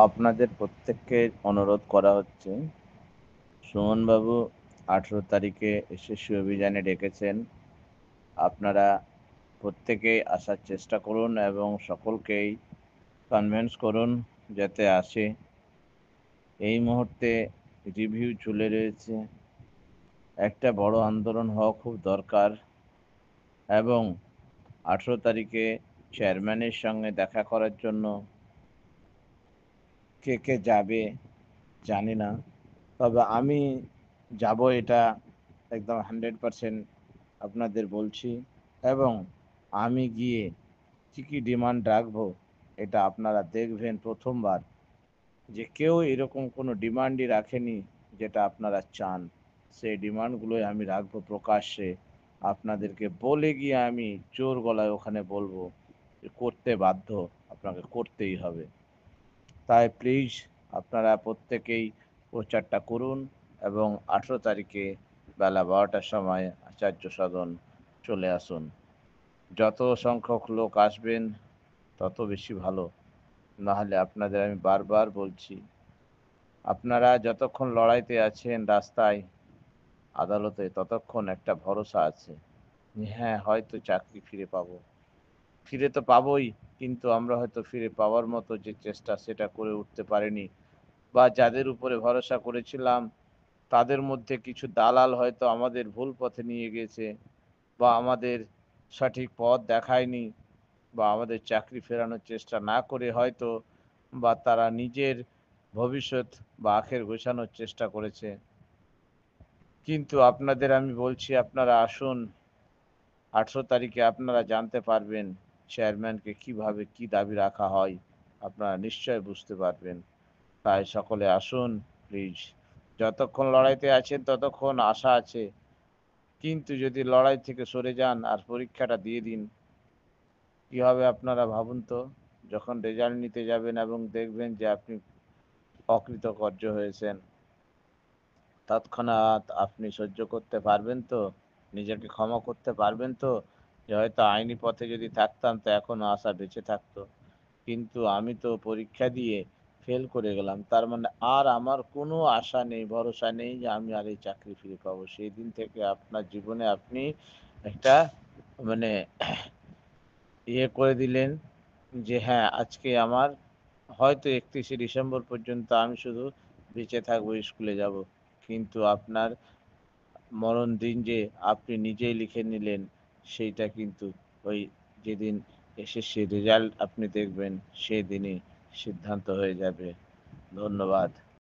আপনাদের প্রত্যেককে অনুরোধ করা হচ্ছে, সুমনবাবু 18 তারিখে এসএসসি অভিযানে ডেকেছেন। আপনারা প্রত্যেকেই আসার চেষ্টা করুন এবং সকলকেই কনভিন্স করুন যাতে আসে। এই মুহূর্তে রিভিউ চলে রয়েছে, একটা বড় আন্দোলন হওয়া খুব দরকার এবং 18 তারিখে চেয়ারম্যানের সঙ্গে দেখা করার জন্য কে কে যাবে জানি না, তবে আমি যাব, এটা একদম 100% আপনাদের বলছি। এবং আমি গিয়ে কী কী ডিমান্ড রাখবো এটা আপনারা দেখবেন প্রথমবার, যে কেউ এরকম কোনো ডিমান্ডই রাখেনি যেটা আপনারা চান। সেই ডিমান্ডগুলোই আমি রাখবো প্রকাশ্যে, আপনাদেরকে বলে গিয়ে আমি জোর গলায় ওখানে বলবো যে করতে বাধ্য, আপনাকে করতেই হবে। তাই প্লিজ আপনারা প্রত্যেকেই প্রচারটা করুন এবং 18 তারিখে বেলা 12টার সময় আচার্য সদন চলে আসুন। যত সংখ্যক লোক আসবেন তত বেশি ভালো। নাহলে আপনাদের আমি বারবার বলছি, আপনারা যতক্ষণ লড়াইতে আছেন রাস্তায়, আদালতে, ততক্ষণ একটা ভরসা আছে, হ্যাঁ হয়তো চাকরি ফিরে পাবো। ফিরে তো পাবোই, কিন্তু আমরা হয়তো ফিরে পাওয়ার মতো যে চেষ্টা সেটা করে উঠতে পারিনি, বা যাদের উপরে ভরসা করেছিলাম তাদের মধ্যে কিছু দালাল হয়তো আমাদের ভুল পথে নিয়ে গেছে, বা আমাদের সঠিক পথ দেখায়নি, বা আমাদের চাকরি ফেরানোর চেষ্টা না করে হয়তো, বা তারা নিজের ভবিষ্যৎ বা আখের গোছানোর চেষ্টা করেছে। কিন্তু আপনাদের আমি বলছি, আপনারা আসুন। 18 তারিখে আপনারা জানতে পারবেন চেয়ারম্যানকে কিভাবে কি দাবি রাখা হয়, আপনারা নিশ্চয় বুঝতে পারবেন। তাই সকলে আসুন প্লিজ। যতক্ষণ লড়াইতে আছেন ততক্ষণ আশা আছে, কিন্তু যদি লড়াই থেকে সরে যান আর পরীক্ষাটা দিয়ে দিন, কি হবে আপনারা ভাবুন তো। যখন রেজাল্ট নিতে যাবেন এবং দেখবেন যে আপনি অকৃতকার্য হয়েছেন, তৎক্ষণাৎ আপনি সহ্য করতে পারবেন তো? নিজেকে ক্ষমা করতে পারবেন তো? যে হয়তো আইনি পথে যদি থাকতাম তো এখনো আশা বেঁচে থাকতো, কিন্তু আমি তো পরীক্ষা দিয়ে ফেল করে গেলাম, তার মানে আর আমার কোনো আশা নেই, ভরসা নেই যে আমি আর এই চাকরি ফিরে পাবো। সেই দিন থেকে আপনার জীবনে আপনি একটা মানে ইয়ে করে দিলেন যে হ্যাঁ, আজকে আমার হয়তো 31শে ডিসেম্বর পর্যন্ত আমি শুধু বেঁচে থাকবো, স্কুলে যাব, কিন্তু আপনার মরণ দিন যে আপনি নিজেই লিখে নিলেন, সেইটা কিন্তু ওই যেদিন এসএসসি রেজাল্ট আপনি দেখবেন সেদিনই সিদ্ধান্ত হয়ে যাবে। ধন্যবাদ।